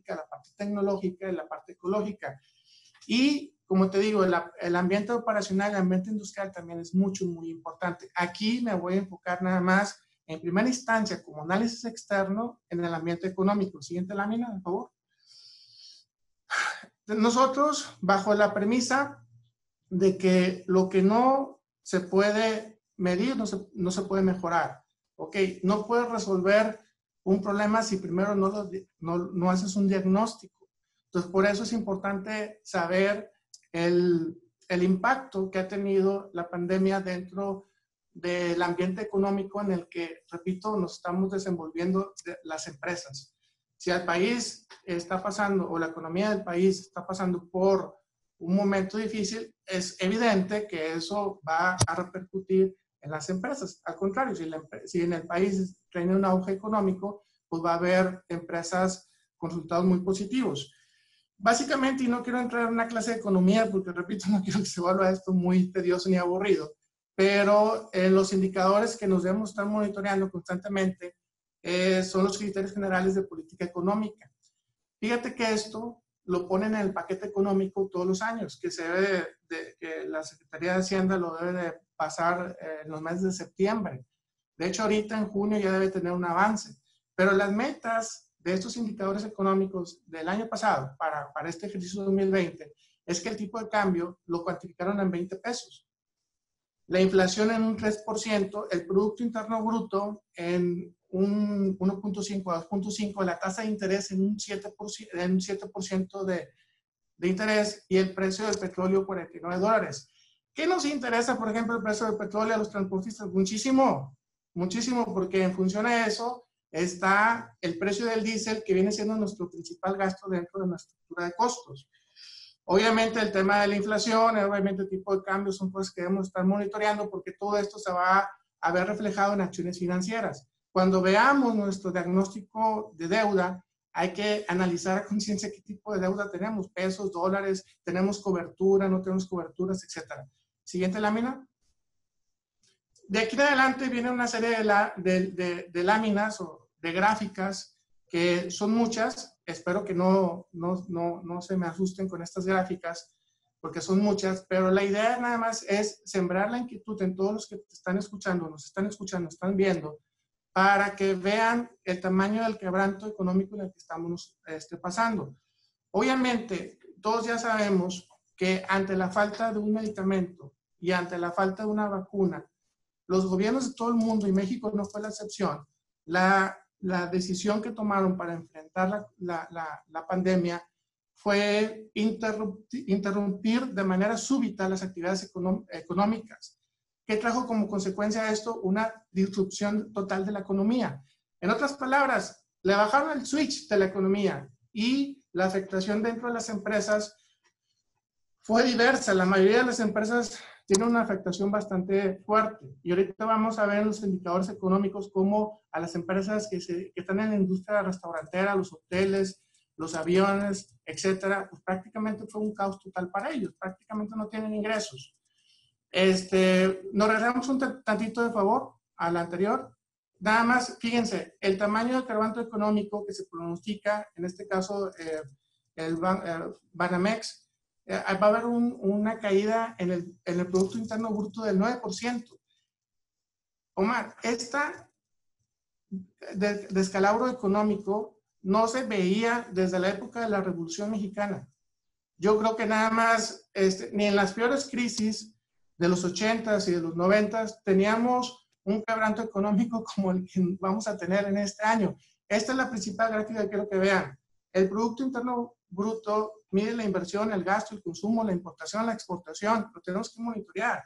climática, la parte tecnológica y la parte ecológica. Y, como te digo, el ambiente operacional, el ambiente industrial también es muy importante. Aquí me voy a enfocar nada más, en primera instancia, como análisis externo, en el ambiente económico. Siguiente lámina, por favor. Nosotros, bajo la premisa de que lo que no se puede medir, no se puede mejorar. ¿Ok? No puedes resolver un problema si primero no haces un diagnóstico. Entonces, por eso es importante saber el impacto que ha tenido la pandemia dentro del ambiente económico en el que, repito, nos estamos desenvolviendo las empresas. Si el país está pasando, o la economía del país está pasando por un momento difícil, es evidente que eso va a repercutir en las empresas. Al contrario, si en el país tiene un auge económico, pues va a haber empresas con resultados muy positivos. Básicamente, y no quiero entrar en una clase de economía, porque repito, no quiero que se vuelva esto muy tedioso ni aburrido, pero los indicadores que nos debemos estar monitoreando constantemente son los criterios generales de política económica. Fíjate que esto lo ponen en el paquete económico todos los años, que que la Secretaría de Hacienda lo debe de pasar en los meses de septiembre. De hecho, ahorita en junio ya debe tener un avance. Pero las metas de estos indicadores económicos del año pasado para este ejercicio 2020 es que el tipo de cambio lo cuantificaron en 20 pesos. La inflación en un 3%, el Producto Interno Bruto en un 1.5 a 2.5, la tasa de interés en un 7%, de interés, y el precio del petróleo $49. ¿Qué nos interesa, por ejemplo, el precio del petróleo a los transportistas? Muchísimo, porque en función a eso está el precio del diésel, que viene siendo nuestro principal gasto dentro de nuestra estructura de costos. Obviamente el tema de la inflación, obviamente el tipo de cambio son cosas que debemos estar monitoreando, porque todo esto se va a ver reflejado en acciones financieras. Cuando veamos nuestro diagnóstico de deuda, hay que analizar a conciencia qué tipo de deuda tenemos, pesos, dólares, tenemos cobertura, no tenemos coberturas, etc. Siguiente lámina. De aquí en adelante viene una serie de láminas o de gráficas, que son muchas. Espero que no se me asusten con estas gráficas, porque son muchas, pero la idea nada más es sembrar la inquietud en todos los que te están escuchando, nos están viendo, para que vean el tamaño del quebranto económico en el que estamos pasando. Obviamente, todos ya sabemos que ante la falta de un medicamento y ante la falta de una vacuna, los gobiernos de todo el mundo, y México no fue la excepción, la decisión que tomaron para enfrentar la pandemia fue interrumpir de manera súbita las actividades económicas. ¿Qué trajo como consecuencia esto? Una disrupción total de la economía. En otras palabras, le bajaron el switch de la economía, y la afectación dentro de las empresas fue diversa. La mayoría de las empresas tienen una afectación bastante fuerte. Y ahorita vamos a ver en los indicadores económicos cómo a las empresas que están en la industria restaurantera, los hoteles, los aviones, etcétera, pues prácticamente fue un caos total para ellos. Prácticamente no tienen ingresos. Nos regresamos un tantito, de favor, a la anterior. Nada más, fíjense, el tamaño del quebranto económico que se pronostica, en este caso, el Banamex, va a haber una caída en el Producto Interno Bruto del 9%. Omar, esta descalabro económico no se veía desde la época de la Revolución Mexicana. Yo creo que nada más, ni en las peores crisis de los 80s y de los 90s teníamos un quebranto económico como el que vamos a tener en este año. Esta es la principal gráfica que quiero que vean. El Producto Interno Bruto mide la inversión, el gasto, el consumo, la importación, la exportación. Lo tenemos que monitorear.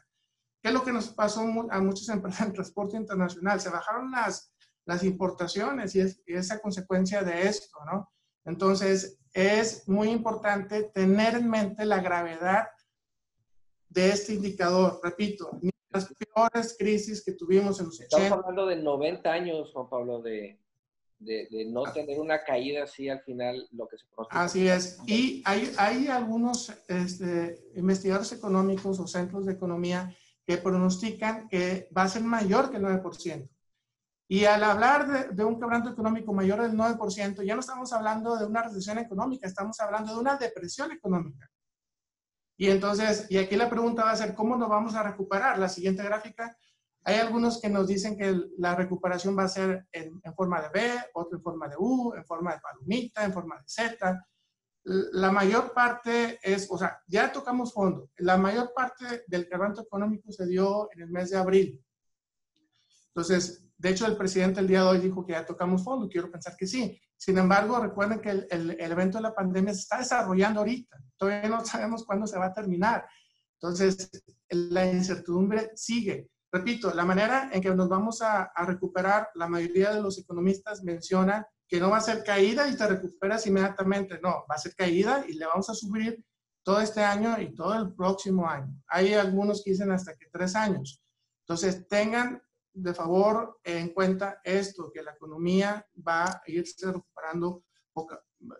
¿Qué es lo que nos pasó a muchas empresas en transporte internacional? Se bajaron las importaciones, y es a consecuencia de esto, ¿no? Entonces, es muy importante tener en mente la gravedad de este indicador. Repito, ni las peores crisis que tuvimos en los 80. Estamos hablando de 90 años, Juan Pablo, de no tener una caída así al final, lo que se pronostica. Así es. Y hay algunos investigadores económicos o centros de economía que pronostican que va a ser mayor que el 9%. Y al hablar de un quebranto económico mayor del 9%, ya no estamos hablando de una recesión económica, estamos hablando de una depresión económica. Y entonces, y aquí la pregunta va a ser, ¿cómo nos vamos a recuperar? La siguiente gráfica, hay algunos que nos dicen que la recuperación va a ser en forma de V, otro en forma de U, en forma de palomita, en forma de Z. La mayor parte es, o sea, ya tocamos fondo. La mayor parte del quebranto económico se dio en el mes de abril. Entonces, de hecho, el presidente el día de hoy dijo que ya tocamos fondo. Quiero pensar que sí. Sin embargo, recuerden que el evento de la pandemia se está desarrollando ahorita. Todavía no sabemos cuándo se va a terminar. Entonces, la incertidumbre sigue. Repito, la manera en que nos vamos a recuperar, la mayoría de los economistas mencionan que no va a ser caída y te recuperas inmediatamente. No, va a ser caída y le vamos a sufrir todo este año y todo el próximo año. Hay algunos que dicen hasta que 3 años. Entonces, tengan de favor en cuenta esto, que la economía va a irse recuperando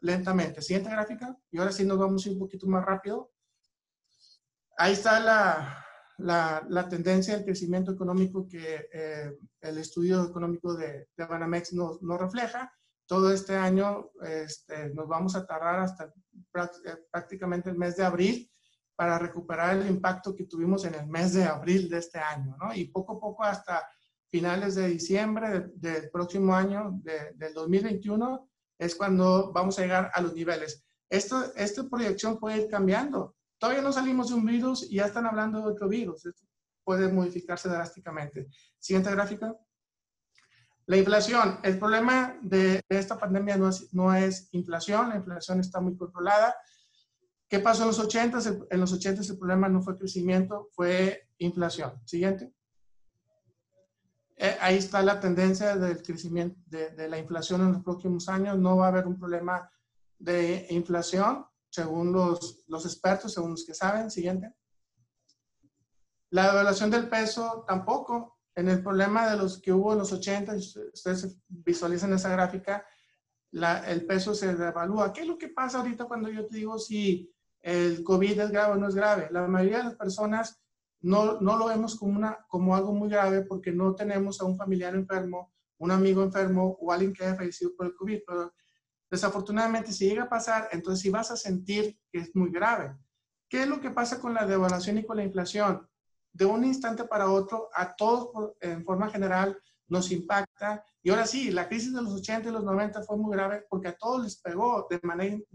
lentamente. Siguiente gráfica. Y ahora sí nos vamos a ir un poquito más rápido. Ahí está la tendencia del crecimiento económico que el estudio económico de Banamex nos refleja. Todo este año nos vamos a tardar hasta prácticamente el mes de abril para recuperar el impacto que tuvimos en el mes de abril de este año, ¿no? Y poco a poco hasta finales de diciembre del próximo año, del 2021, es cuando vamos a llegar a los niveles. Esta proyección puede ir cambiando. Todavía no salimos de un virus y ya están hablando de otro virus. Esto puede modificarse drásticamente. Siguiente gráfica. La inflación. El problema de esta pandemia no es inflación. La inflación está muy controlada. ¿Qué pasó en los 80s? En los 80s el problema no fue crecimiento, fue inflación. Siguiente. Ahí está la tendencia del crecimiento de la inflación en los próximos años. No va a haber un problema de inflación, según los expertos, según los que saben. Siguiente. La devaluación del peso tampoco. En el problema de los que hubo en los 80, ustedes visualizan esa gráfica, el peso se devalúa. ¿Qué es lo que pasa ahorita cuando yo te digo si el COVID es grave o no es grave? La mayoría de las personas no lo vemos como algo muy grave porque no tenemos a un familiar enfermo, un amigo enfermo o alguien que haya fallecido por el COVID. Pero desafortunadamente, si llega a pasar, entonces sí vas a sentir que es muy grave. ¿Qué es lo que pasa con la devaluación y con la inflación? De un instante para otro, a todos en forma general nos impacta. Y ahora sí, la crisis de los 80 y los 90 fue muy grave porque a todos les pegó de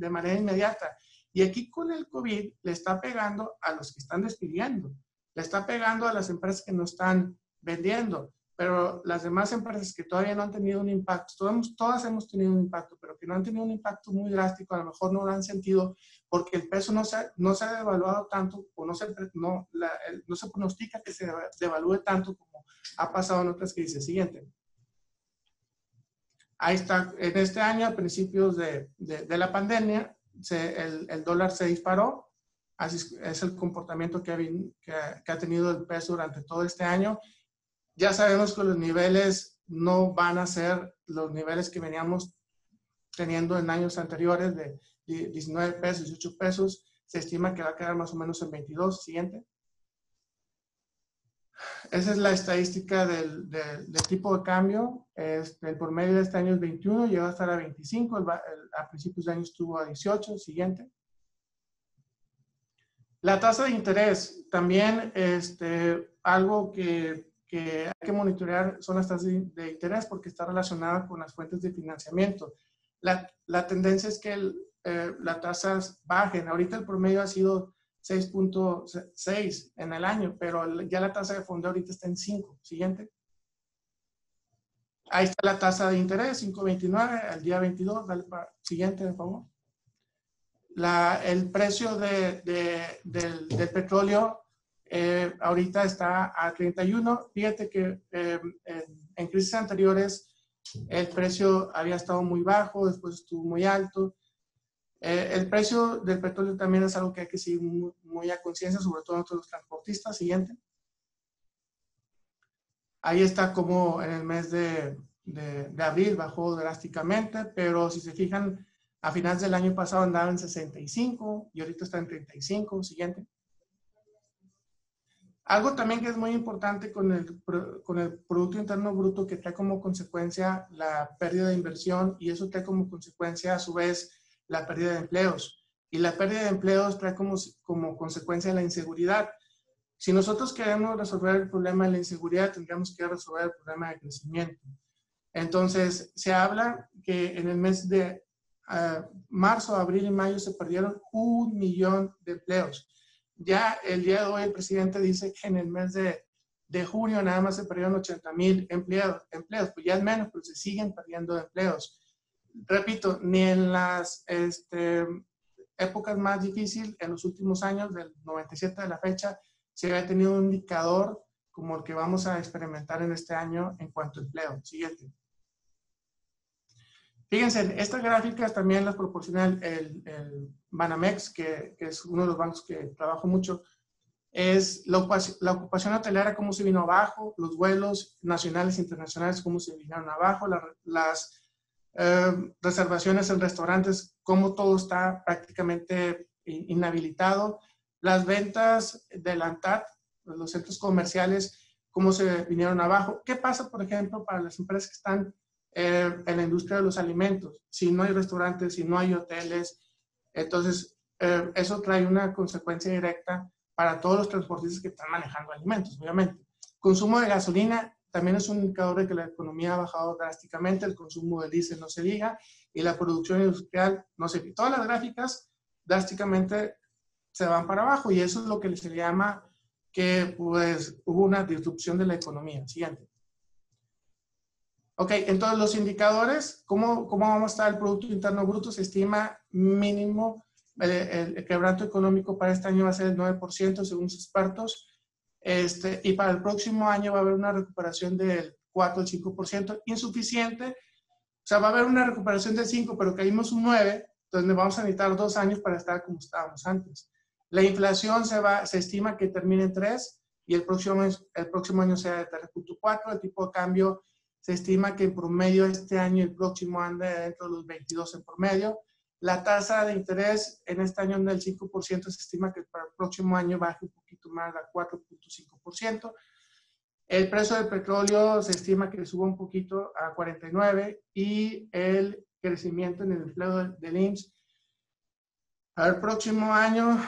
manera inmediata. Y aquí con el COVID le está pegando a los que están despidiendo, le está pegando a las empresas que no están vendiendo, pero las demás empresas que todavía no han tenido un impacto, todas hemos tenido un impacto, pero que no han tenido un impacto muy drástico, a lo mejor no lo han sentido porque el peso no se ha devaluado tanto o no se pronostica que se devalúe tanto como ha pasado en otras crisis. Siguiente. Ahí está, en este año, a principios de la pandemia, el dólar se disparó. Así es el comportamiento que ha tenido el peso durante todo este año. Ya sabemos que los niveles no van a ser los niveles que veníamos teniendo en años anteriores de 19 pesos, 18 pesos. Se estima que va a quedar más o menos en 22. Siguiente. Esa es la estadística del tipo de cambio. El promedio de este año es 21, llegó a estar a 25. A principios de año estuvo a 18. Siguiente. La tasa de interés, también algo que hay que monitorear son las tasas de interés porque está relacionada con las fuentes de financiamiento. La tendencia es que las tasas bajen. Ahorita el promedio ha sido 6.6 en el año, pero ya la tasa de fondeo ahorita está en 5. Siguiente. Ahí está la tasa de interés, 5.29 al día 22. Dale para siguiente, por favor. El precio del petróleo ahorita está a 31. Fíjate que en crisis anteriores el precio había estado muy bajo, después estuvo muy alto. El precio del petróleo también es algo que hay que seguir muy a conciencia, sobre todo nosotros los transportistas. Siguiente. Ahí está como en el mes de abril bajó drásticamente, pero si se fijan, a finales del año pasado andaba en 65 y ahorita está en 35. Siguiente. Algo también que es muy importante con el Producto Interno Bruto, que trae como consecuencia la pérdida de inversión, y eso trae como consecuencia a su vez la pérdida de empleos. Y la pérdida de empleos trae como consecuencia la inseguridad. Si nosotros queremos resolver el problema de la inseguridad, tendríamos que resolver el problema de crecimiento. Entonces, se habla que en el mes de marzo, abril y mayo se perdieron 1 millón de empleos. Ya el día de hoy el presidente dice que en el mes de junio nada más se perdieron 80,000 empleos. Pues ya es menos, pero se siguen perdiendo empleos. Repito, ni en las épocas más difíciles, en los últimos años, del 97 de la fecha, se había tenido un indicador como el que vamos a experimentar en este año en cuanto a empleo. Siguiente. Fíjense, estas gráficas también las proporciona el Banamex, que es uno de los bancos que trabajo mucho. Es la ocupación hotelera, cómo se vino abajo, los vuelos nacionales e internacionales, cómo se vinieron abajo, las reservaciones en restaurantes, cómo todo está prácticamente inhabilitado, las ventas del ANTAD, los centros comerciales, cómo se vinieron abajo. ¿Qué pasa, por ejemplo, para las empresas que están en la industria de los alimentos? Si no hay restaurantes, si no hay hoteles, entonces eso trae una consecuencia directa para todos los transportistas que están manejando alimentos, obviamente. Consumo de gasolina también es un indicador de que la economía ha bajado drásticamente, el consumo de diésel no se diga, y la producción industrial no se diga. Todas las gráficas drásticamente se van para abajo, y eso es lo que se le llama que pues hubo una disrupción de la economía. Siguiente. Ok, entonces los indicadores, ¿cómo vamos a estar el Producto Interno Bruto? Se estima mínimo, el quebranto económico para este año va a ser el 9% según sus expertos, y para el próximo año va a haber una recuperación del 4 al 5%, insuficiente, o sea, va a haber una recuperación del 5, pero caímos un 9, entonces vamos a necesitar 2 años para estar como estábamos antes. La inflación se estima que termine en 3, y el próximo año sea de 3.4, el tipo de cambio se estima que en promedio este año y el próximo ande dentro de los 22 en promedio. La tasa de interés en este año anda del 5%, se estima que para el próximo año baje un poquito más a 4.5%. El precio del petróleo se estima que suba un poquito a 49, y el crecimiento en el empleo del IMSS al próximo año,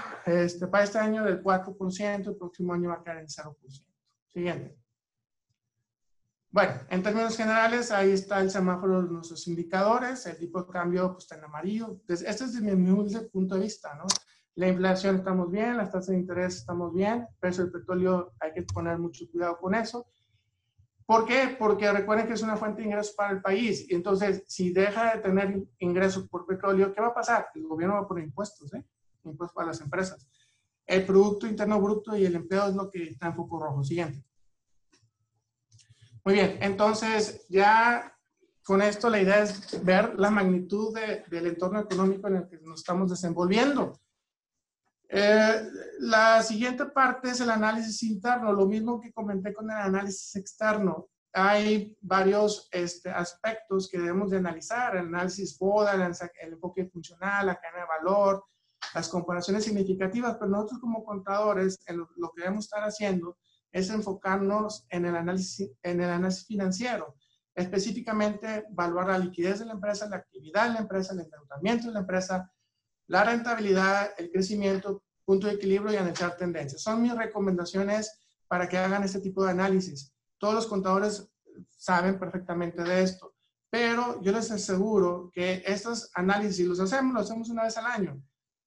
para este año del 4%, el próximo año va a caer en 0%. Siguiente. Bueno, en términos generales, ahí está el semáforo de nuestros indicadores. El tipo de cambio pues, está en amarillo. Este es desde mi humilde punto de vista, ¿no? La inflación estamos bien, las tasas de interés estamos bien, el precio del petróleo hay que poner mucho cuidado con eso. ¿Por qué? Porque recuerden que es una fuente de ingresos para el país. Y entonces, si deja de tener ingresos por petróleo, ¿qué va a pasar? El gobierno va a poner impuestos, impuestos para las empresas. El Producto Interno Bruto y el empleo es lo que está en foco rojo. Siguiente. Muy bien, entonces ya con esto la idea es ver la magnitud del entorno económico en el que nos estamos desenvolviendo. La siguiente parte es el análisis interno, lo mismo que comenté con el análisis externo. Hay varios aspectos que debemos de analizar: el análisis FODA, el enfoque funcional, la cadena de valor, las comparaciones significativas, pero nosotros como contadores lo que debemos estar haciendo es enfocarnos en el análisis financiero, específicamente evaluar la liquidez de la empresa, la actividad de la empresa, el endeudamiento de la empresa, la rentabilidad, el crecimiento, punto de equilibrio y analizar tendencias. Son mis recomendaciones para que hagan este tipo de análisis. Todos los contadores saben perfectamente de esto, pero yo les aseguro que estos análisis los hacemos una vez al año.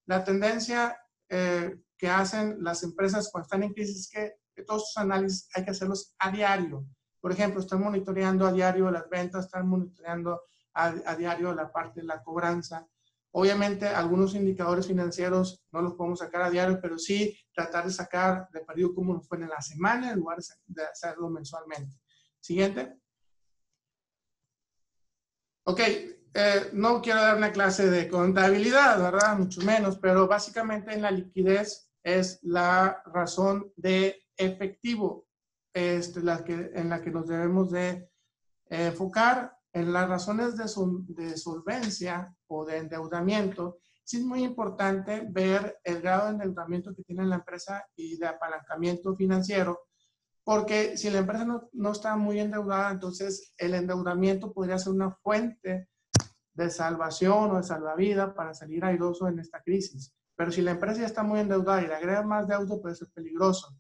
La tendencia que hacen las empresas cuando están en crisis es que todos estos análisis hay que hacerlos a diario. Por ejemplo, están monitoreando a diario las ventas, están monitoreando a diario la parte de la cobranza. Obviamente, algunos indicadores financieros no los podemos sacar a diario, pero sí tratar de sacar de periodo cómo nos fue en la semana en lugar de hacerlo mensualmente. Siguiente. Ok, no quiero dar una clase de contabilidad, ¿verdad? Mucho menos, pero básicamente en la liquidez es la razón de efectivo en la que nos debemos de enfocar. En las razones de solvencia o de endeudamiento sí es muy importante ver el grado de endeudamiento que tiene la empresa y de apalancamiento financiero, porque si la empresa no está muy endeudada, entonces el endeudamiento podría ser una fuente de salvación o de salvavidas para salir airoso en esta crisis. Pero si la empresa ya está muy endeudada y le agrega más deuda, puede ser peligroso.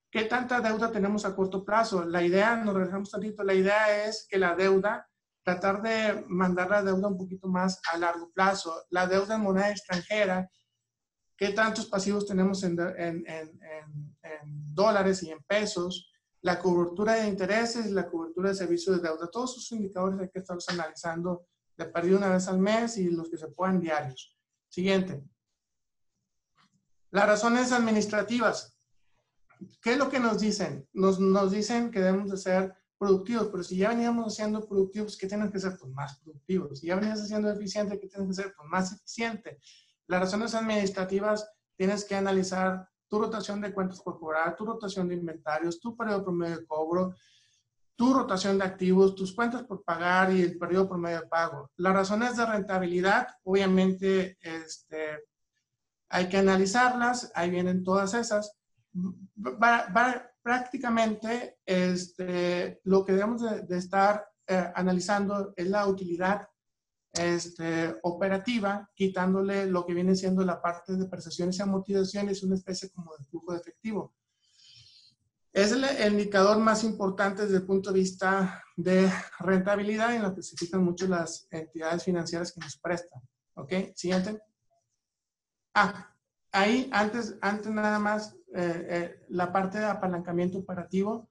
¿Qué tanta deuda tenemos a corto plazo? La idea, nos regresamos tantito, la idea es que la deuda, tratar de mandar la deuda un poquito más a largo plazo. La deuda en moneda extranjera, ¿qué tantos pasivos tenemos en dólares y en pesos? La cobertura de intereses, la cobertura de servicios de deuda. Todos esos indicadores hay que estarlos analizando de perdido una vez al mes y los que se puedan diarios. Siguiente. Las razones administrativas. ¿Qué es lo que nos dicen? Nos dicen que debemos de ser productivos, pero si ya veníamos haciendo productivos, ¿qué tienen que ser? Pues más productivos. Si ya venías haciendo eficiente, ¿qué tienen que ser? Pues más eficiente. Las razones administrativas, tienes que analizar tu rotación de cuentas por cobrar, tu rotación de inventarios, tu periodo promedio de cobro, tu rotación de activos, tus cuentas por pagar y el periodo promedio de pago. Las razones de rentabilidad, obviamente, hay que analizarlas, ahí vienen todas esas. Prácticamente, lo que debemos de estar analizando es la utilidad operativa, quitándole lo que viene siendo la parte de prestaciones y amortizaciones, una especie como de flujo de efectivo. Es el indicador más importante desde el punto de vista de rentabilidad, en lo que se fijan mucho las entidades financieras que nos prestan. ¿Ok? Siguiente. Ahí antes nada más, la parte de apalancamiento operativo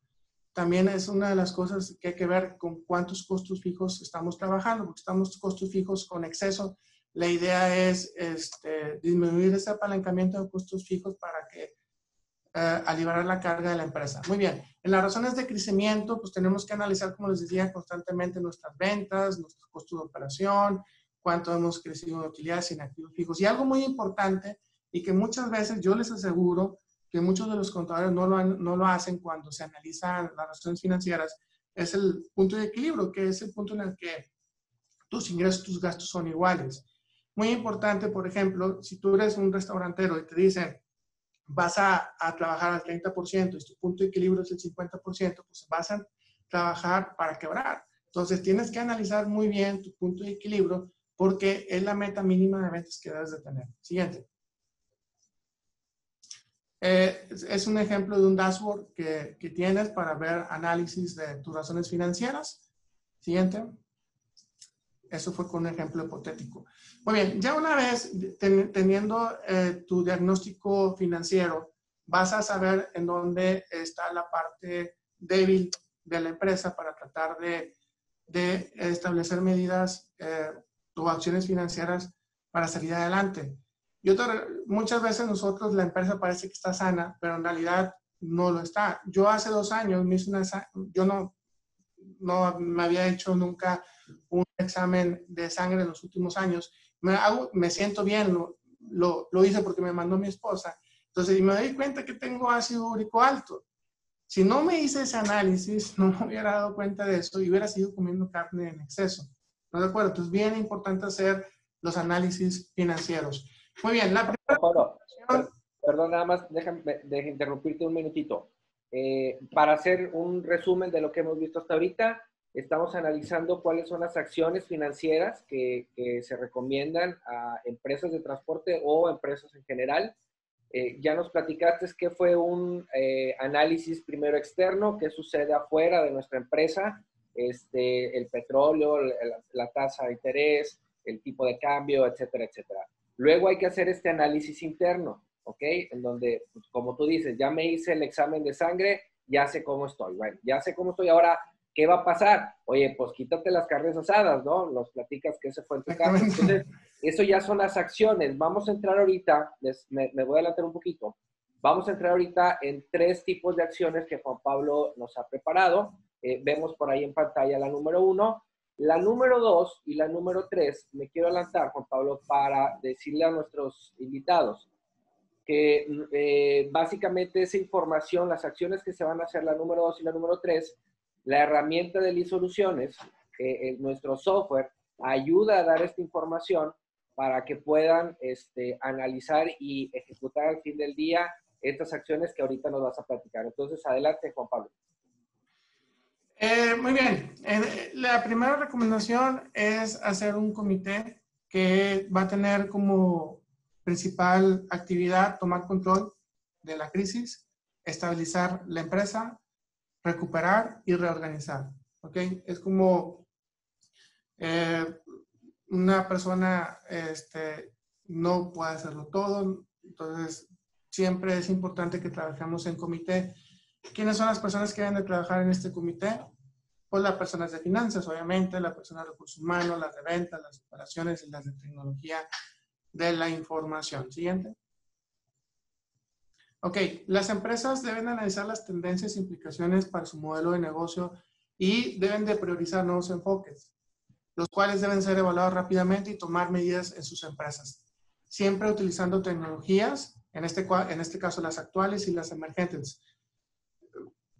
también es una de las cosas que hay que ver con cuántos costos fijos estamos trabajando, porque estamos costos fijos con exceso. La idea es disminuir ese apalancamiento de costos fijos para que aliviar la carga de la empresa. Muy bien. En las razones de crecimiento, pues tenemos que analizar, como les decía, constantemente nuestras ventas, nuestros costos de operación, cuánto hemos crecido en utilidades y en activos fijos. Y algo muy importante, y que muchas veces yo les aseguro que muchos de los contadores no lo hacen cuando se analizan las razones financieras, es el punto de equilibrio, que es el punto en el que tus ingresos y tus gastos son iguales. Muy importante, por ejemplo, si tú eres un restaurantero y te dicen, vas a trabajar al 30% y tu punto de equilibrio es el 50%, pues vas a trabajar para quebrar. Entonces, tienes que analizar muy bien tu punto de equilibrio porque es la meta mínima de ventas que debes de tener. Siguiente. Es un ejemplo de un dashboard que tienes para ver análisis de tus razones financieras. Siguiente. Eso fue con un ejemplo hipotético. Muy bien, ya una vez teniendo tu diagnóstico financiero, vas a saber en dónde está la parte débil de la empresa para tratar de establecer medidas o acciones financieras para salir adelante. Muchas veces nosotros, la empresa parece que está sana, pero en realidad no lo está. Yo hace 2 años yo no me había hecho nunca un examen de sangre en los últimos años. Me siento bien, lo hice porque me mandó mi esposa. Entonces, y me doy cuenta que tengo ácido úrico alto. Si no me hice ese análisis, no me hubiera dado cuenta de eso y hubiera seguido comiendo carne en exceso. ¿No de acuerdo? Entonces, bien importante hacer los análisis financieros. Muy bien, la primera... Perdón, nada más, déjame interrumpirte un minutito. Para hacer un resumen de lo que hemos visto hasta ahorita, estamos analizando cuáles son las acciones financieras que se recomiendan a empresas de transporte o empresas en general. Ya nos platicaste que fue un análisis primero externo, qué sucede afuera de nuestra empresa, el petróleo, la tasa de interés, el tipo de cambio, etcétera, etcétera. Luego hay que hacer este análisis interno, ¿ok? En donde, pues, como tú dices, ya me hice el examen de sangre, ya sé cómo estoy. Bueno, ya sé cómo estoy ahora. ¿Qué va a pasar? Oye, pues quítate las carnes asadas, ¿no? Nos platicas que ese fue en tu caso. Entonces, eso ya son las acciones. Vamos a entrar ahorita, me voy a adelantar un poquito. Vamos a entrar ahorita en 3 tipos de acciones que Juan Pablo nos ha preparado. Vemos por ahí en pantalla la número 1. La número 2 y la número 3, me quiero adelantar, Juan Pablo, para decirle a nuestros invitados que básicamente esa información, las acciones que se van a hacer, la número 2 y la número 3, la herramienta de Lee Soluciones, nuestro software, ayuda a dar esta información para que puedan analizar y ejecutar al fin del día estas acciones que ahorita nos vas a platicar. Entonces, adelante, Juan Pablo. Muy bien. La primera recomendación es hacer un comité que va a tener como principal actividad tomar control de la crisis, estabilizar la empresa, recuperar y reorganizar. ¿Ok? Es como una persona no puede hacerlo todo, entonces siempre es importante que trabajemos en comité. ¿Quiénes son las personas que deben de trabajar en este comité? Pues las personas de finanzas, obviamente, las personas de recursos humanos, las de ventas, las operaciones y las de tecnología de la información. Siguiente. Ok, las empresas deben analizar las tendencias e implicaciones para su modelo de negocio y deben de priorizar nuevos enfoques, los cuales deben ser evaluados rápidamente y tomar medidas en sus empresas, siempre utilizando tecnologías, en este caso las actuales y las emergentes.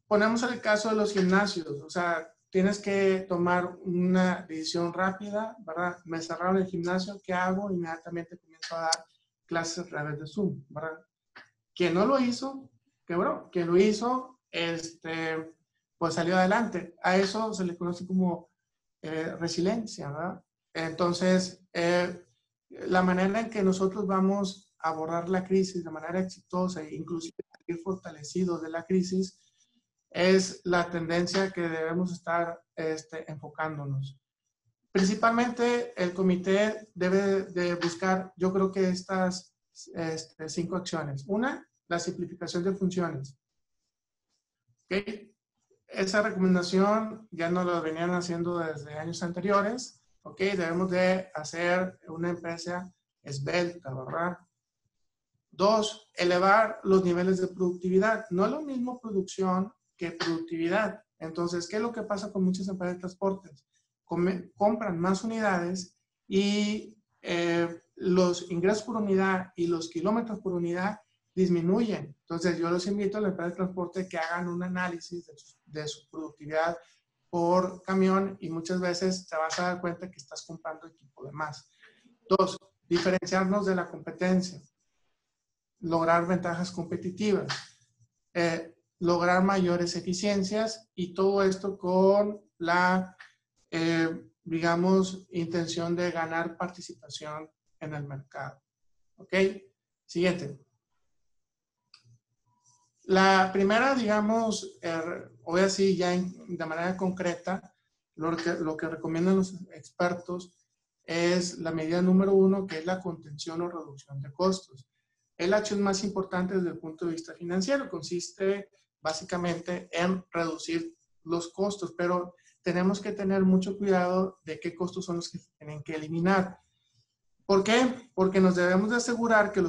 Ponemos el caso de los gimnasios, o sea, tienes que tomar una decisión rápida, ¿verdad? Me cerraron el gimnasio, ¿qué hago? Inmediatamente comienzo a dar clases a través de Zoom, ¿verdad? Quien no lo hizo, quebró. Quien lo hizo, pues salió adelante. A eso se le conoce como resiliencia, ¿verdad? Entonces, la manera en que nosotros vamos a abordar la crisis de manera exitosa e inclusive salir fortalecidos de la crisis es la tendencia que debemos estar enfocándonos. Principalmente el comité debe de buscar, yo creo que estas 5 acciones. Una, la simplificación de funciones. ¿Okay? Esa recomendación ya nos lo venían haciendo desde años anteriores. ¿Ok? Debemos de hacer una empresa esbelta, ¿verdad? 2, elevar los niveles de productividad. No es lo mismo producción que productividad. Entonces, ¿qué es lo que pasa con muchas empresas de transportes? Compran más unidades y los ingresos por unidad y los kilómetros por unidad disminuyen. Entonces, yo los invito a la empresa de transporte que hagan un análisis de su productividad por camión y muchas veces te vas a dar cuenta que estás comprando equipo de más. 2, diferenciarnos de la competencia. Lograr ventajas competitivas, lograr mayores eficiencias y todo esto con la, digamos, intención de ganar participación en el mercado. ¿Ok? Siguiente. La primera, digamos, hoy así ya de manera concreta, lo que recomiendan los expertos es la medida número 1, que es la contención o reducción de costos. Es la acción más importante desde el punto de vista financiero. Consiste básicamente en reducir los costos, pero tenemos que tener mucho cuidado de qué costos son los que se tienen que eliminar. ¿Por qué? Porque nos debemos de asegurar que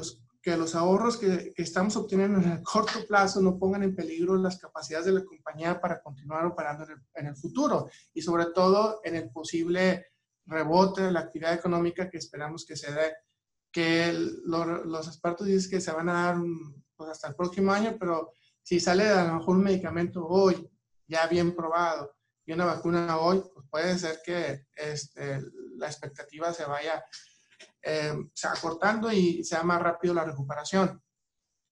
los ahorros que estamos obteniendo en el corto plazo no pongan en peligro las capacidades de la compañía para continuar operando en el futuro y sobre todo en el posible rebote de la actividad económica que esperamos que se dé. Que los expertos dicen que se van a dar pues hasta el próximo año, pero si sale a lo mejor un medicamento hoy, ya bien probado, y una vacuna hoy, pues puede ser que la expectativa se vaya acortando y sea más rápido la recuperación.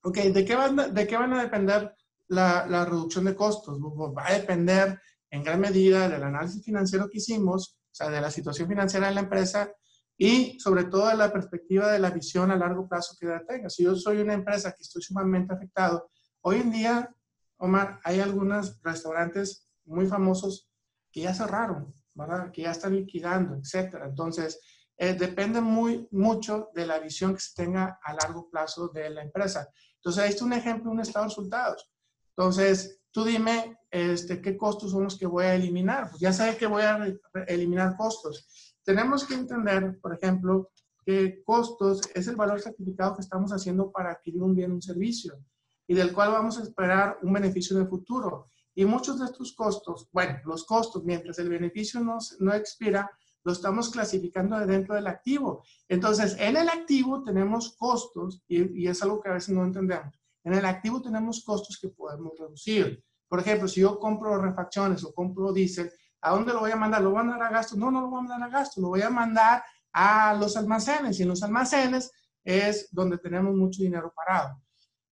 Ok, ¿de qué van a depender la reducción de costos? Pues va a depender en gran medida del análisis financiero que hicimos, o sea, de la situación financiera de la empresa, y sobre todo de la perspectiva de la visión a largo plazo que tenga. Si yo soy una empresa que estoy sumamente afectado, hoy en día, Omar, hay algunos restaurantes muy famosos que ya cerraron, ¿verdad? Que ya están liquidando, etcétera. Entonces, depende mucho de la visión que se tenga a largo plazo de la empresa. Entonces, ahí está un ejemplo, un estado de resultados. Entonces, tú dime qué costos son los que voy a eliminar. Pues ya sé que voy a eliminar costos. Tenemos que entender, por ejemplo, que costos es el valor sacrificado que estamos haciendo para adquirir un bien o un servicio y del cual vamos a esperar un beneficio en el futuro. Y muchos de estos costos, bueno, los costos, mientras el beneficio no expira, lo estamos clasificando dentro del activo. Entonces, en el activo tenemos costos, y es algo que a veces no entendemos. En el activo tenemos costos que podemos reducir. Por ejemplo, si yo compro refacciones o compro diésel, ¿a dónde lo voy a mandar? ¿Lo voy a mandar a gasto? No, no lo voy a mandar a gasto. Lo voy a mandar a los almacenes, y en los almacenes es donde tenemos mucho dinero parado.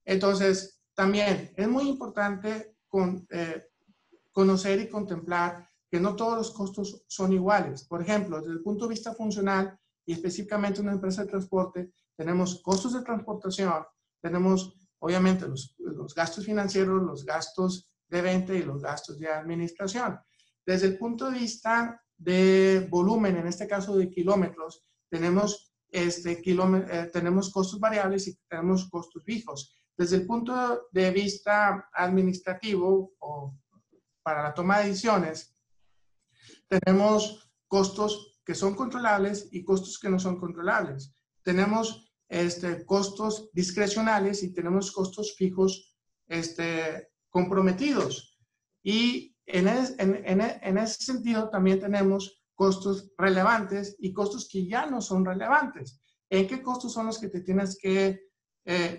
Entonces, también es muy importante conocer y contemplar que no todos los costos son iguales. Por ejemplo, desde el punto de vista funcional y específicamente una empresa de transporte, tenemos costos de transportación, tenemos obviamente los gastos financieros, los gastos de venta y los gastos de administración. Desde el punto de vista de volumen, en este caso de kilómetros, tenemos, tenemos costos variables y tenemos costos fijos. Desde el punto de vista administrativo o para la toma de decisiones, tenemos costos que son controlables y costos que no son controlables. Tenemos costos discrecionales y tenemos costos fijos comprometidos. Y en ese sentido también tenemos costos relevantes y costos que ya no son relevantes. ¿En qué costos son los que te tienes que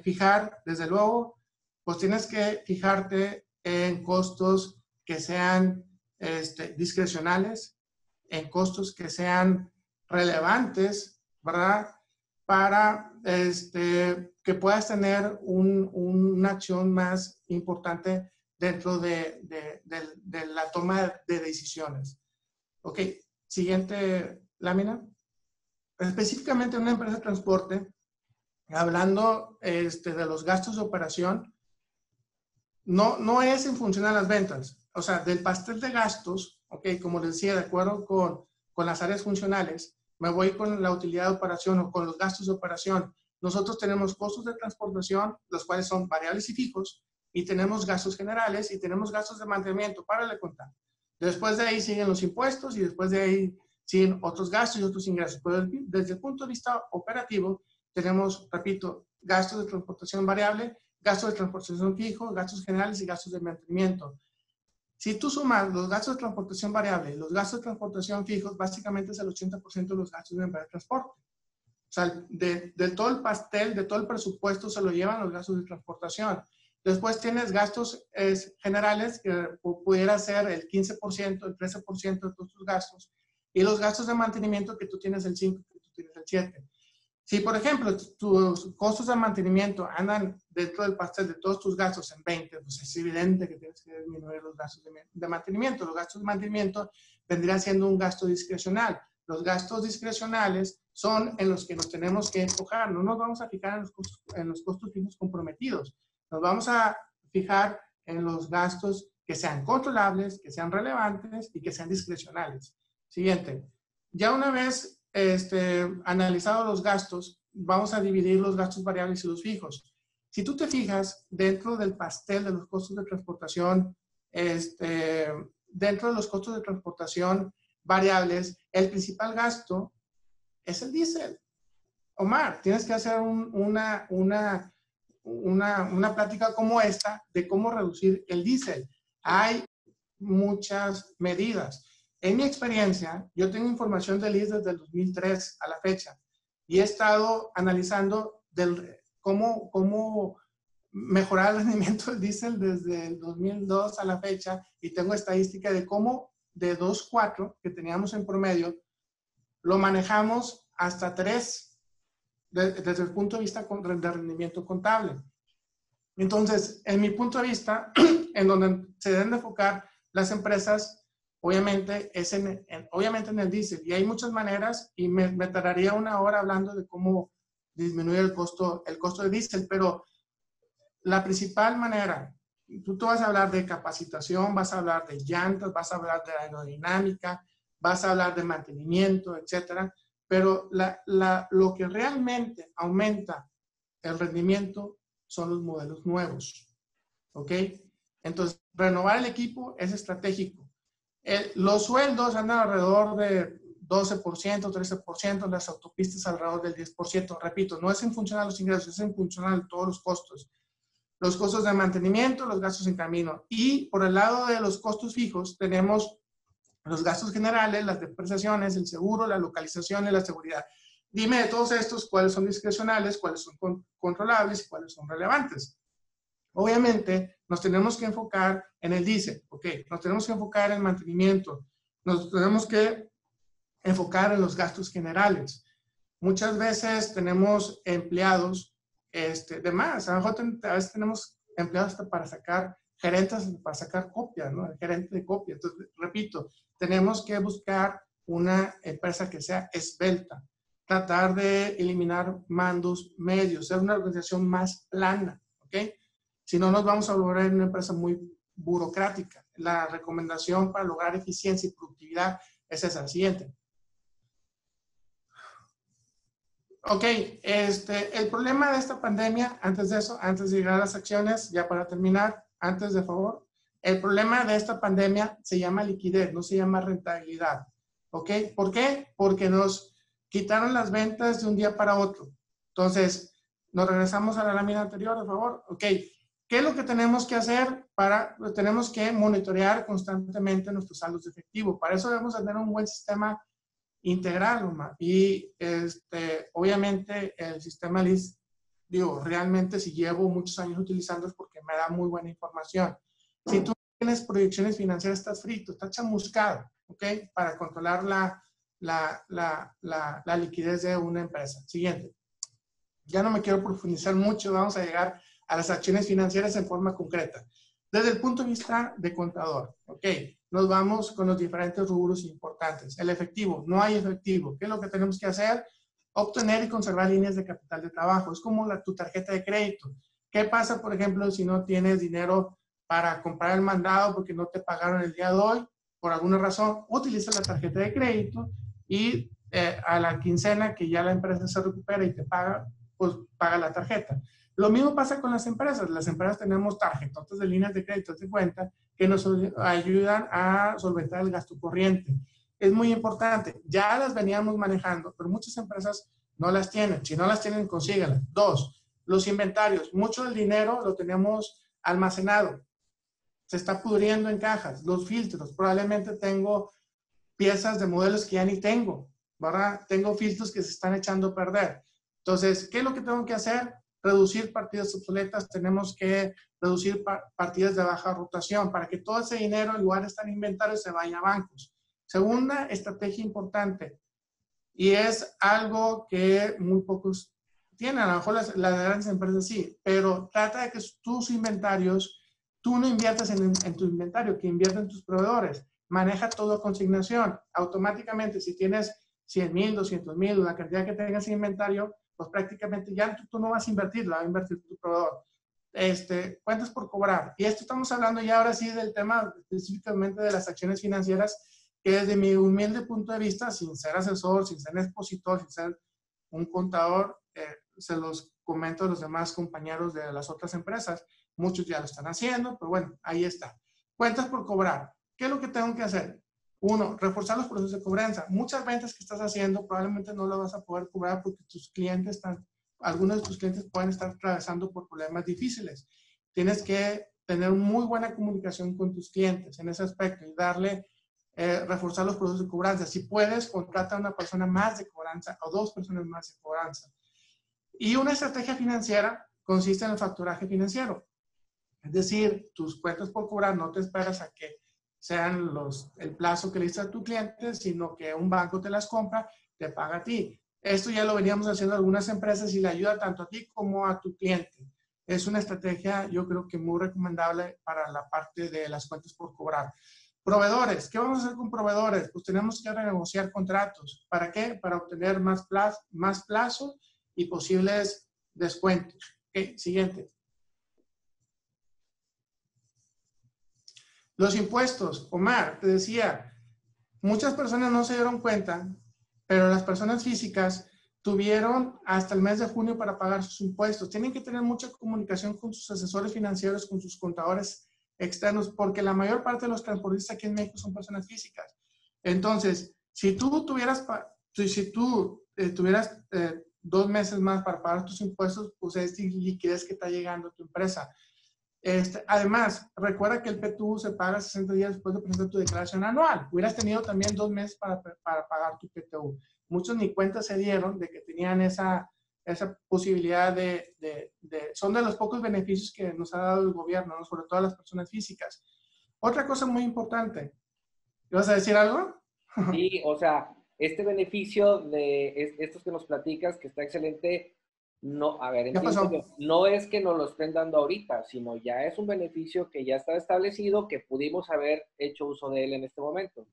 fijar? Desde luego, pues tienes que fijarte en costos que sean discrecionales, en costos que sean relevantes, ¿verdad? Para que puedas tener una acción más importante dentro de la toma de decisiones. Ok, siguiente lámina. Específicamente en una empresa de transporte, hablando de los gastos de operación, no es en función a las ventas. O sea, del pastel de gastos, ok, como les decía, de acuerdo con las áreas funcionales, me voy con la utilidad de operación o con los gastos de operación. Nosotros tenemos costos de transportación, los cuales son variables y fijos, y tenemos gastos generales y tenemos gastos de mantenimiento para el contar. Después de ahí siguen los impuestos y después de ahí siguen otros gastos y otros ingresos. Pero desde el punto de vista operativo, tenemos, repito, gastos de transportación variable, gastos de transportación fijo, gastos generales y gastos de mantenimiento. Si tú sumas los gastos de transportación variable y los gastos de transportación fijos, básicamente es el 80% de los gastos de empresa de transporte. O sea, de todo el pastel, de todo el presupuesto se lo llevan los gastos de transportación. Después tienes gastos generales que pudiera ser el 15%, el 13% de todos tus gastos. Y los gastos de mantenimiento que tú tienes el 5%, que tú tienes el 7%. Si, por ejemplo, tus costos de mantenimiento andan dentro del pastel de todos tus gastos en 20, pues es evidente que tienes que disminuir los gastos de mantenimiento. Los gastos de mantenimiento vendrían siendo un gasto discrecional. Los gastos discrecionales son en los que nos tenemos que enfocar. No nos vamos a fijar en los costos fijos comprometidos. Nos vamos a fijar en los gastos que sean controlables, que sean relevantes y que sean discrecionales. Siguiente. Ya una vez analizados los gastos, vamos a dividir los gastos variables y los fijos. Si tú te fijas dentro del pastel de los costos de transportación, dentro de los costos de transportación variables, el principal gasto es el diésel. Omar, tienes que hacer una plática como esta de cómo reducir el diésel. Hay muchas medidas. En mi experiencia, yo tengo información del IS desde el 2003 a la fecha y he estado analizando cómo mejorar el rendimiento del diésel desde el 2002 a la fecha y tengo estadística de cómo de 2.4 que teníamos en promedio, lo manejamos hasta 3 desde el punto de vista de rendimiento contable. Entonces, en mi punto de vista, en donde se deben de enfocar las empresas, obviamente es obviamente en el diésel. Y hay muchas maneras y me tardaría una hora hablando de cómo disminuir el costo de diésel, pero la principal manera, tú vas a hablar de capacitación, vas a hablar de llantas, vas a hablar de aerodinámica, vas a hablar de mantenimiento, etcétera, pero lo que realmente aumenta el rendimiento son los modelos nuevos, ¿ok? Entonces, renovar el equipo es estratégico. Los sueldos andan alrededor de 12%, 13%, las autopistas alrededor del 10%. Repito, no es en función a los ingresos, es en función a todos los costos. Los costos de mantenimiento, los gastos en camino. Y por el lado de los costos fijos, tenemos los gastos generales, las depreciaciones, el seguro, la localización y la seguridad. Dime de todos estos cuáles son discrecionales, cuáles son controlables y cuáles son relevantes. Obviamente, nos tenemos que enfocar en el diésel, ¿ok? Nos tenemos que enfocar en el mantenimiento, nos tenemos que enfocar en los gastos generales. Muchas veces tenemos empleados de más. A lo mejor a veces tenemos empleados hasta para sacar, gerentes para sacar copias, ¿no? El gerente de copia. Entonces, repito, tenemos que buscar una empresa que sea esbelta, tratar de eliminar mandos medios, ser una organización más plana, ¿ok? Si no, nos vamos a volver una empresa muy burocrática. La recomendación para lograr eficiencia y productividad es esa siguiente. Ok, el problema de esta pandemia, antes de eso, antes de llegar a las acciones, ya para terminar, antes de favor, el problema de esta pandemia se llama liquidez, no se llama rentabilidad. ¿Ok? ¿Por qué? Porque nos quitaron las ventas de un día para otro. Entonces, nos regresamos a la lámina anterior, de favor. Ok, ¿qué es lo que tenemos que hacer? Tenemos que monitorear constantemente nuestros saldos de efectivo. Para eso debemos tener un buen sistema integral, Omar. Y obviamente el sistema LIS, digo, realmente si llevo muchos años utilizando es porque me da muy buena información. Si tú tienes proyecciones financieras, estás frito, estás chamuscado, ¿ok? Para controlar la liquidez de una empresa. Siguiente. Ya no me quiero profundizar mucho, vamos a llegar a las acciones financieras en forma concreta. Desde el punto de vista de contador, ¿ok? Nos vamos con los diferentes rubros importantes. El efectivo, no hay efectivo. ¿Qué es lo que tenemos que hacer? Obtener y conservar líneas de capital de trabajo. Es como tu tarjeta de crédito. ¿Qué pasa, por ejemplo, si no tienes dinero para comprar el mandado porque no te pagaron el día de hoy? Por alguna razón, utiliza la tarjeta de crédito y a la quincena que ya la empresa se recupera y te paga, pues paga la tarjeta. Lo mismo pasa con las empresas. Las empresas tenemos tarjetotas de líneas de crédito de cuenta que nos ayudan a solventar el gasto corriente. Es muy importante. Ya las veníamos manejando, pero muchas empresas no las tienen. Si no las tienen, consíganlas. 2, los inventarios. Mucho del dinero lo tenemos almacenado. Se está pudriendo en cajas. Los filtros. Probablemente tengo piezas de modelos que ya ni tengo, ¿verdad? Tengo filtros que se están echando a perder. Entonces, ¿qué es lo que tengo que hacer? Reducir partidas obsoletas, tenemos que reducir partidas de baja rotación para que todo ese dinero, en lugar de estar en inventario, se vaya a bancos. Segunda estrategia importante, y es algo que muy pocos tienen, a lo mejor las grandes empresas sí, pero trata de que tus inventarios, tú no inviertas en tu inventario, que invierta en tus proveedores. Maneja todo a consignación. Automáticamente, si tienes 100,000, 200,000, la cantidad que tengas en inventario, pues prácticamente ya tú no vas a invertir, la va a invertir tu proveedor. Cuentas por cobrar. Y esto estamos hablando ya ahora sí del tema específicamente de las acciones financieras, que desde mi humilde punto de vista, sin ser asesor, sin ser expositor, sin ser un contador, se los comento a los demás compañeros de las otras empresas. Muchos ya lo están haciendo, pero bueno, ahí está. Cuentas por cobrar. ¿Qué es lo que tengo que hacer? 1, reforzar los procesos de cobranza. Muchas ventas que estás haciendo probablemente no las vas a poder cobrar porque tus clientes algunos de tus clientes pueden estar atravesando por problemas difíciles. Tienes que tener muy buena comunicación con tus clientes en ese aspecto y reforzar los procesos de cobranza. Si puedes, contrata a una persona más de cobranza o 2 personas más de cobranza. Y una estrategia financiera consiste en el facturaje financiero. Es decir, tus cuentas por cobrar no te esperas a que sean el plazo que le diste a tu cliente, sino que un banco te las compra, te paga a ti. Esto ya lo veníamos haciendo algunas empresas y le ayuda tanto a ti como a tu cliente. Es una estrategia, yo creo que muy recomendable para la parte de las cuentas por cobrar. Proveedores, ¿qué vamos a hacer con proveedores? Pues tenemos que renegociar contratos. ¿Para qué? Para obtener más plazo y posibles descuentos. Okay, siguiente. Los impuestos, Omar, te decía, muchas personas no se dieron cuenta, pero las personas físicas tuvieron hasta el mes de junio para pagar sus impuestos. Tienen que tener mucha comunicación con sus asesores financieros, con sus contadores externos, porque la mayor parte de los transportistas aquí en México son personas físicas. Entonces, si tú tuvieras 2 meses más para pagar tus impuestos, pues es liquidez que está llegando a tu empresa. Además, recuerda que el PTU se paga 60 días después de presentar tu declaración anual. Hubieras tenido también 2 meses para pagar tu PTU. Muchos ni cuenta se dieron de que tenían esa posibilidad son de los pocos beneficios que nos ha dado el gobierno, ¿no? Sobre todo a las personas físicas. Otra cosa muy importante. ¿Vas a decir algo? Sí, o sea, este beneficio de estos que nos platicas, que está excelente, no, a ver, ¿Qué entiendo pasó? yo, no es que nos lo estén dando ahorita, sino ya es un beneficio que ya está establecido, que pudimos haber hecho uso de él en este momento.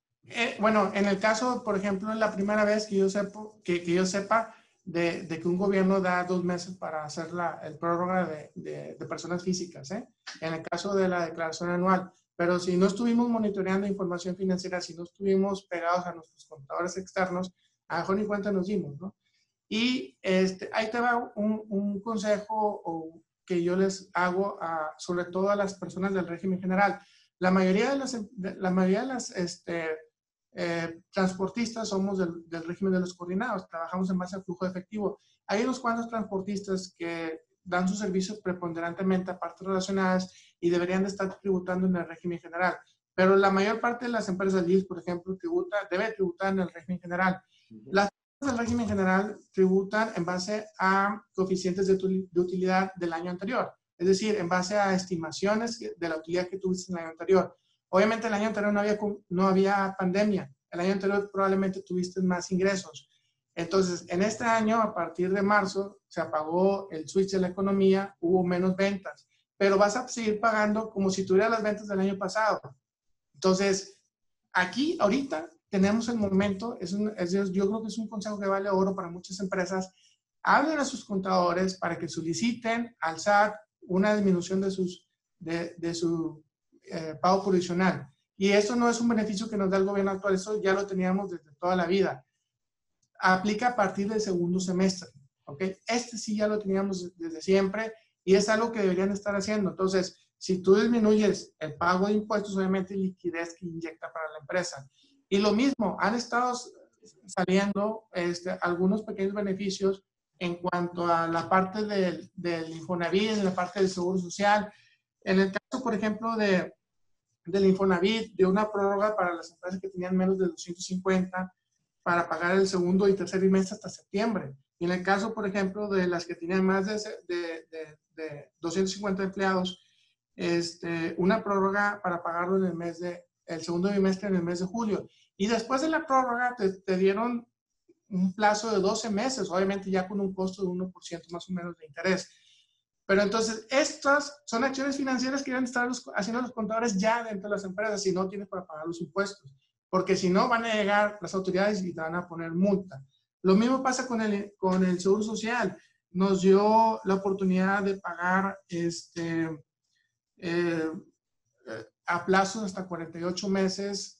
Bueno, en el caso, por ejemplo, es la primera vez que yo sepa de que un gobierno da 2 meses para hacer el prórroga de personas físicas, ¿eh? En el caso de la declaración anual. Pero si no estuvimos monitoreando información financiera, si no estuvimos pegados a nuestros contadores externos, a lo mejor ni cuenta nos dimos, ¿no? Y ahí te va un consejo que yo les hago sobre todo a las personas del régimen general. La mayoría de las transportistas somos del régimen de los coordinados, trabajamos en base al flujo de efectivo. Hay unos cuantos transportistas que dan sus servicios preponderantemente a partes relacionadas y deberían de estar tributando en el régimen general. Pero la mayor parte de las empresas LIS, por ejemplo, debe tributar en el régimen general. Las empresas del régimen general tributan en base a coeficientes de utilidad del año anterior, es decir, en base a estimaciones de la utilidad que tuviste en el año anterior. Obviamente el año anterior no había pandemia, el año anterior probablemente tuviste más ingresos. Entonces, en este año, a partir de marzo, se apagó el switch de la economía, hubo menos ventas, pero vas a seguir pagando como si tuvieras las ventas del año pasado. Entonces, aquí, ahorita, tenemos el momento, yo creo que es un consejo que vale oro para muchas empresas. Hablen a sus contadores para que soliciten al SAT una disminución de su pago provisional. Y esto no es un beneficio que nos da el gobierno actual, eso ya lo teníamos desde toda la vida. Aplica a partir del segundo semestre, ¿ok? Sí ya lo teníamos desde siempre y es algo que deberían estar haciendo. Entonces, si tú disminuyes el pago de impuestos, obviamente liquidez que inyecta para la empresa. Y lo mismo, han estado saliendo algunos pequeños beneficios en cuanto a la parte del Infonavit, en la parte del Seguro Social. En el caso, por ejemplo, del Infonavit, de una prórroga para las empresas que tenían menos de 250 para pagar el segundo y tercer trimestre hasta septiembre. Y en el caso, por ejemplo, de las que tenían más de 250 empleados, una prórroga para pagarlo en el segundo trimestre en el mes de julio. Y después de la prórroga te dieron un plazo de 12 meses, obviamente ya con un costo de 1% más o menos de interés. Pero entonces, estas son acciones financieras que deben estar haciendo los contadores ya dentro de las empresas si no tienes para pagar los impuestos. Porque si no, van a llegar las autoridades y te van a poner multa. Lo mismo pasa con el Seguro Social. Nos dio la oportunidad de pagar a plazos hasta 48 meses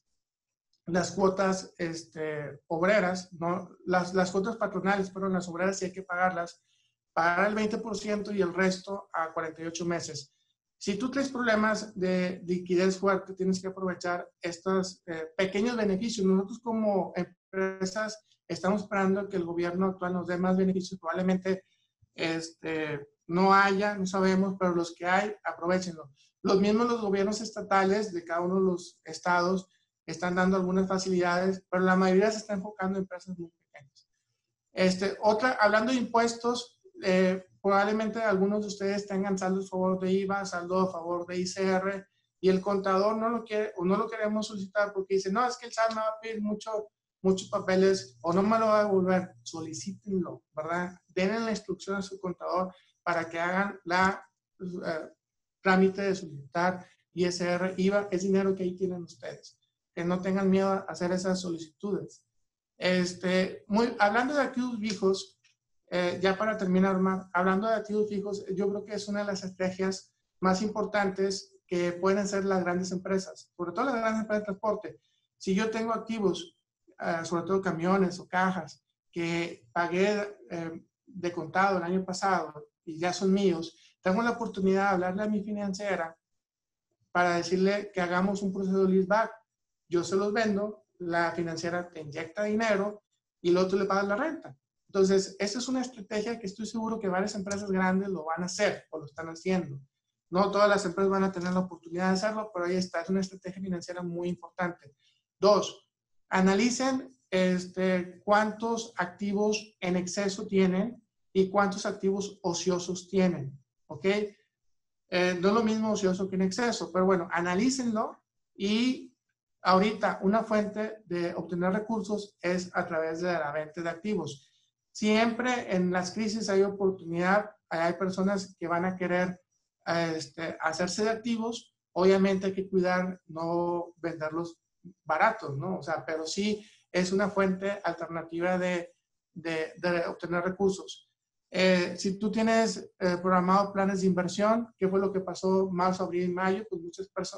las cuotas obreras, ¿no? Las cuotas patronales, pero las obreras sí hay que pagarlas, pagar el 20% y el resto a 48 meses. Si tú tienes problemas de liquidez fuerte, tienes que aprovechar estos pequeños beneficios. Nosotros como empresas estamos esperando que el gobierno actual nos dé más beneficios. Probablemente no haya, no sabemos, pero los que hay, aprovechenlo. Los gobiernos estatales de cada uno de los estados están dando algunas facilidades, pero la mayoría se está enfocando en empresas muy pequeñas. Hablando de impuestos, probablemente algunos de ustedes tengan saldo a favor de IVA, saldo a favor de ICR, y el contador no lo quiere o no lo queremos solicitar porque dice, no, es que el SAT me va a pedir muchos papeles o no me lo va a devolver. Solicítenlo, ¿verdad? Denle la instrucción a su contador para que hagan la trámite de solicitar ISR, IVA, es dinero que ahí tienen ustedes. Que no tengan miedo a hacer esas solicitudes. Hablando de activos fijos, ya para terminar, Omar, hablando de activos fijos, yo creo que es una de las estrategias más importantes que pueden ser las grandes empresas, sobre todo las grandes empresas de transporte. Si yo tengo activos, sobre todo camiones o cajas, que pagué de contado el año pasado y ya son míos, tengo la oportunidad de hablarle a mi financiera para decirle que hagamos un proceso de leaseback. Yo se los vendo, la financiera te inyecta dinero y luego tú le pagas la renta. Entonces, esa es una estrategia que estoy seguro que varias empresas grandes lo van a hacer o lo están haciendo. No todas las empresas van a tener la oportunidad de hacerlo, pero ahí está, es una estrategia financiera muy importante. 2, analicen cuántos activos en exceso tienen y cuántos activos ociosos tienen, ¿ok? No es lo mismo ocioso que en exceso, pero bueno, analícenlo y ahorita una fuente de obtener recursos es a través de la venta de activos. Siempre en las crisis hay oportunidad, hay personas que van a querer hacerse de activos. Obviamente hay que cuidar no venderlos baratos, ¿no? O sea, pero sí es una fuente alternativa de obtener recursos. Si tú tienes programado planes de inversión, ¿qué fue lo que pasó marzo, abril y mayo? Pues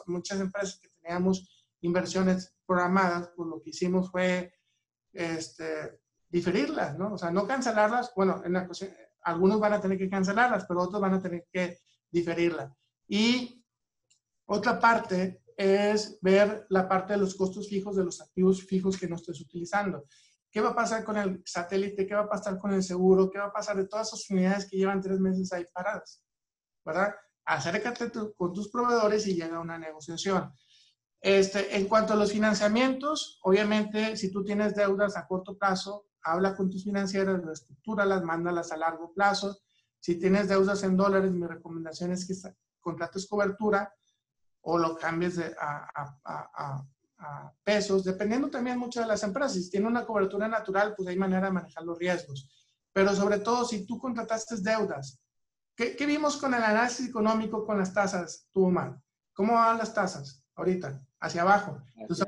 muchas empresas que teníamos inversiones programadas, pues lo que hicimos fue diferirlas, ¿no? O sea, no cancelarlas. Bueno, en la cuestión, algunos van a tener que cancelarlas, pero otros van a tener que diferirlas. Y otra parte es ver la parte de los costos fijos de los activos fijos que no estés utilizando. ¿Qué va a pasar con el satélite? ¿Qué va a pasar con el seguro? ¿Qué va a pasar de todas esas unidades que llevan 3 meses ahí paradas? ¿Verdad? Acércate con tus proveedores y llega a una negociación. En cuanto a los financiamientos, obviamente, si tú tienes deudas a corto plazo, habla con tus financieras, reestructúralas, mándalas a largo plazo. Si tienes deudas en dólares, mi recomendación es que contrates cobertura o lo cambies a pesos, dependiendo también mucho de las empresas. Si tiene una cobertura natural, pues hay manera de manejar los riesgos. Pero sobre todo, si tú contrataste deudas, ¿qué vimos con el análisis económico con las tasas, tú, Omar? ¿Cómo van las tasas ahorita? Hacia abajo. Entonces,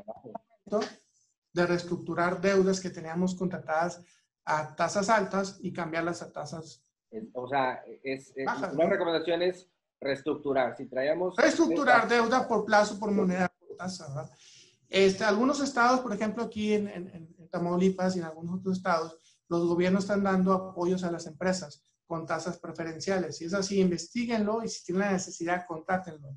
de reestructurar deudas que teníamos contratadas a tasas altas y cambiarlas a tasas o sea, bajas, una ¿no? recomendación es reestructurar. Si traíamos... Reestructurar deuda por plazo, por moneda, por tasa, ¿verdad? Algunos estados, por ejemplo, aquí en Tamaulipas y en algunos otros estados, los gobiernos están dando apoyos a las empresas con tasas preferenciales. Si es así, investiguenlo y si tienen la necesidad, contrátenlo.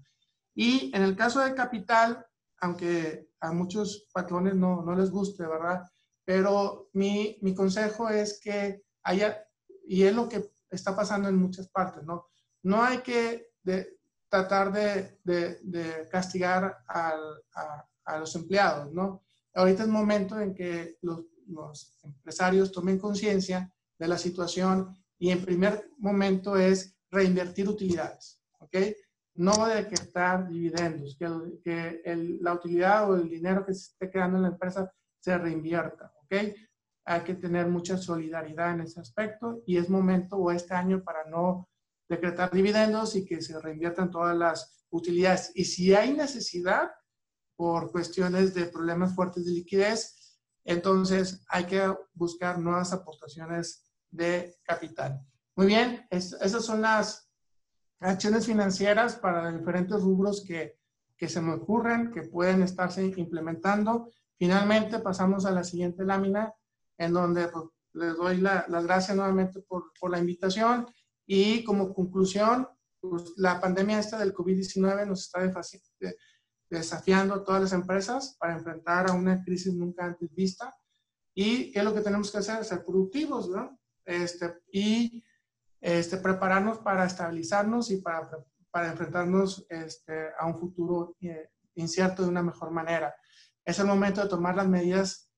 Y en el caso de capital, aunque a muchos patrones no les guste, ¿verdad? Pero mi consejo es que haya, y es lo que está pasando en muchas partes, ¿no? No hay que tratar de castigar a los empleados, ¿no? Ahorita es momento en que los empresarios tomen conciencia de la situación y en primer momento es reinvertir utilidades, ¿ok? No decretar dividendos, que la utilidad o el dinero que se esté creando en la empresa se reinvierta, ¿ok? Hay que tener mucha solidaridad en ese aspecto y es momento o este año para no decretar dividendos y que se reinviertan todas las utilidades. Y si hay necesidad por cuestiones de problemas fuertes de liquidez, entonces hay que buscar nuevas aportaciones de capital. Muy bien, esas son las acciones financieras para diferentes rubros que se me ocurren, que pueden estarse implementando. Finalmente pasamos a la siguiente lámina, en donde pues, les doy las gracias nuevamente por la invitación y como conclusión, pues, la pandemia esta del COVID-19 nos está desafiando a todas las empresas para enfrentar a una crisis nunca antes vista. ¿Y qué es lo que tenemos que hacer? Ser productivos, ¿no? Y prepararnos para estabilizarnos y para enfrentarnos a un futuro incierto de una mejor manera. Es el momento de tomar las medidas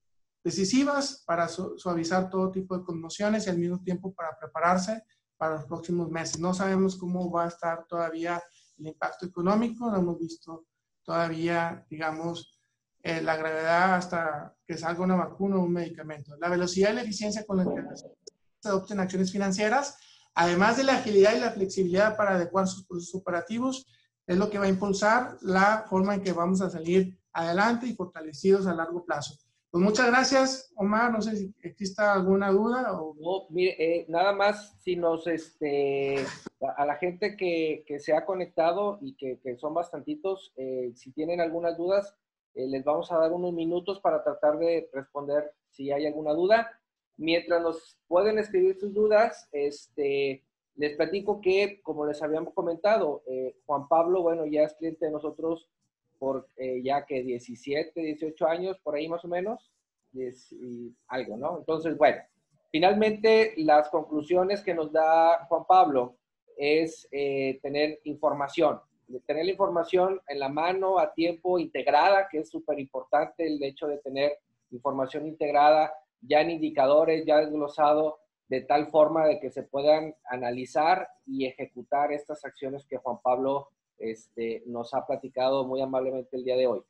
decisivas para suavizar todo tipo de conmociones y al mismo tiempo para prepararse para los próximos meses. No sabemos cómo va a estar todavía el impacto económico, no hemos visto todavía, digamos, la gravedad hasta que salga una vacuna o un medicamento. La velocidad y la eficiencia con la que se adopten acciones financieras, además de la agilidad y la flexibilidad para adecuar sus procesos operativos, es lo que va a impulsar la forma en que vamos a salir adelante y fortalecidos a largo plazo. Pues muchas gracias, Omar. No sé si exista alguna duda. O... No, mire, nada más si nos, a la gente que se ha conectado y que son bastantitos, si tienen algunas dudas, les vamos a dar unos minutos para tratar de responder si hay alguna duda. Mientras nos pueden escribir sus dudas, les platico que, como les habíamos comentado, Juan Pablo, bueno, ya es cliente de nosotros por ya que 17, 18 años, por ahí más o menos, y algo, ¿no? Entonces, bueno, finalmente las conclusiones que nos da Juan Pablo es tener información la información en la mano, a tiempo, integrada, que es súper importante el hecho de tener información integrada, ya en indicadores, ya desglosado, de tal forma de que se puedan analizar y ejecutar estas acciones que Juan Pablo nos ha platicado muy amablemente el día de hoy.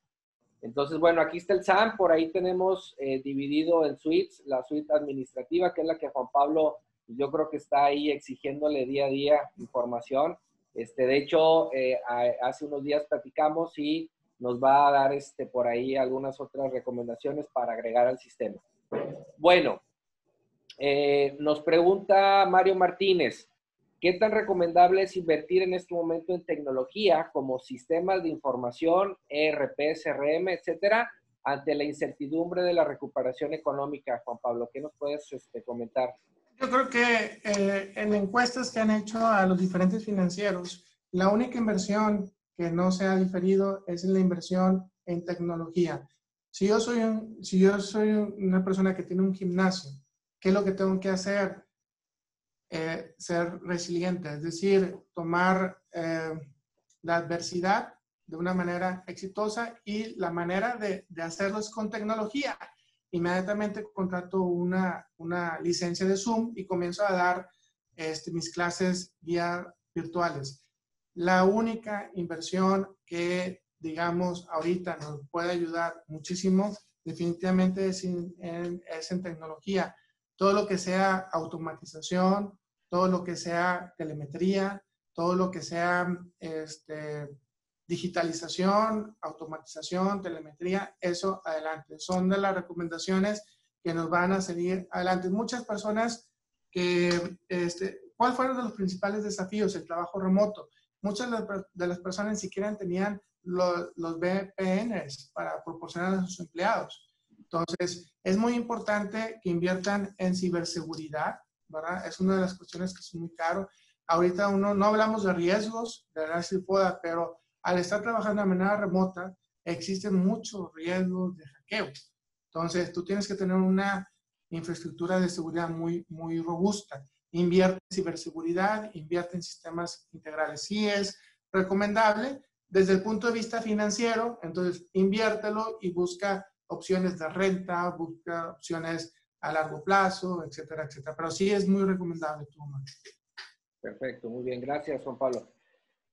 Entonces, bueno, aquí está el SAM, por ahí tenemos dividido en suites, la suite administrativa, que es la que Juan Pablo, yo creo que está ahí exigiéndole día a día información. De hecho, hace unos días platicamos y nos va a dar por ahí algunas otras recomendaciones para agregar al sistema. Bueno, nos pregunta Mario Martínez, ¿qué tan recomendable es invertir en este momento en tecnología como sistemas de información, ERP, CRM, etcétera, ante la incertidumbre de la recuperación económica? Juan Pablo, ¿qué nos puedes comentar? Yo creo que en encuestas que han hecho a los diferentes financieros, la única inversión que no se ha diferido es la inversión en tecnología. Si yo soy una persona que tiene un gimnasio, ¿qué es lo que tengo que hacer? Ser resiliente, es decir, tomar la adversidad de una manera exitosa, y la manera de hacerlo es con tecnología. Inmediatamente contrato una licencia de Zoom y comienzo a dar mis clases vía virtuales. La única inversión que, digamos, ahorita nos puede ayudar muchísimo, definitivamente es en tecnología. Todo lo que sea automatización, todo lo que sea telemetría, todo lo que sea digitalización, automatización, telemetría, eso adelante. Son de las recomendaciones que nos van a seguir adelante. Muchas personas que, ¿cuál fueron de los principales desafíos? El trabajo remoto. Muchas de las personas ni siquiera tenían los VPNs para proporcionar a sus empleados. Entonces, es muy importante que inviertan en ciberseguridad, ¿verdad? Es una de las cuestiones que es muy caro. Ahorita no hablamos de riesgos, de verdad sí pueda, pero al estar trabajando de manera remota, existen muchos riesgos de hackeo. Entonces, tú tienes que tener una infraestructura de seguridad muy, muy robusta. Invierte en ciberseguridad, invierte en sistemas integrales. Sí es recomendable desde el punto de vista financiero, entonces inviértelo y busca opciones de renta, busca opciones a largo plazo, etcétera, etcétera. Pero sí es muy recomendable. Perfecto, muy bien. Gracias, Juan Pablo.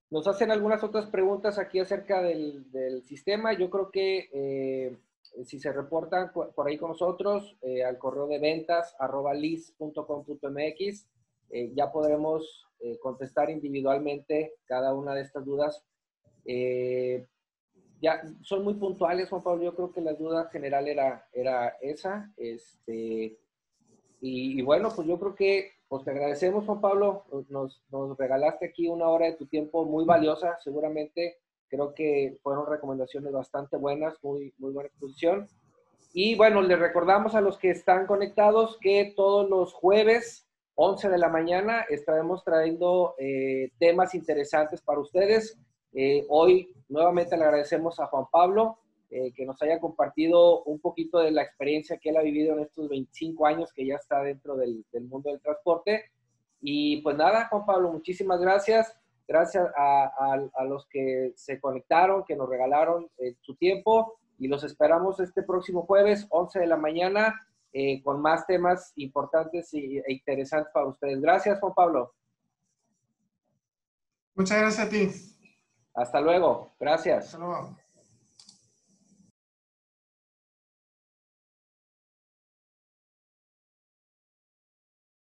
Nos hacen algunas otras preguntas aquí acerca del sistema. Yo creo que si se reportan por ahí con nosotros al correo de ventas @lis.com.mx, ya podremos contestar individualmente cada una de estas dudas. Ya son muy puntuales, Juan Pablo. Yo creo que la duda general era esa. Y bueno, pues yo creo que pues te agradecemos, Juan Pablo. Nos regalaste aquí una hora de tu tiempo muy valiosa, seguramente. Creo que fueron recomendaciones bastante buenas, muy buena exposición. Y bueno, les recordamos a los que están conectados que todos los jueves, 11 de la mañana, estaremos trayendo temas interesantes para ustedes. Hoy nuevamente le agradecemos a Juan Pablo que nos haya compartido un poquito de la experiencia que él ha vivido en estos 25 años que ya está dentro del mundo del transporte. Y pues nada, Juan Pablo, muchísimas gracias. Gracias a los que se conectaron, que nos regalaron su tiempo, y los esperamos este próximo jueves, 11 de la mañana, con más temas importantes e interesantes para ustedes. Gracias, Juan Pablo. Muchas gracias a ti. Hasta luego. Gracias. Hasta luego.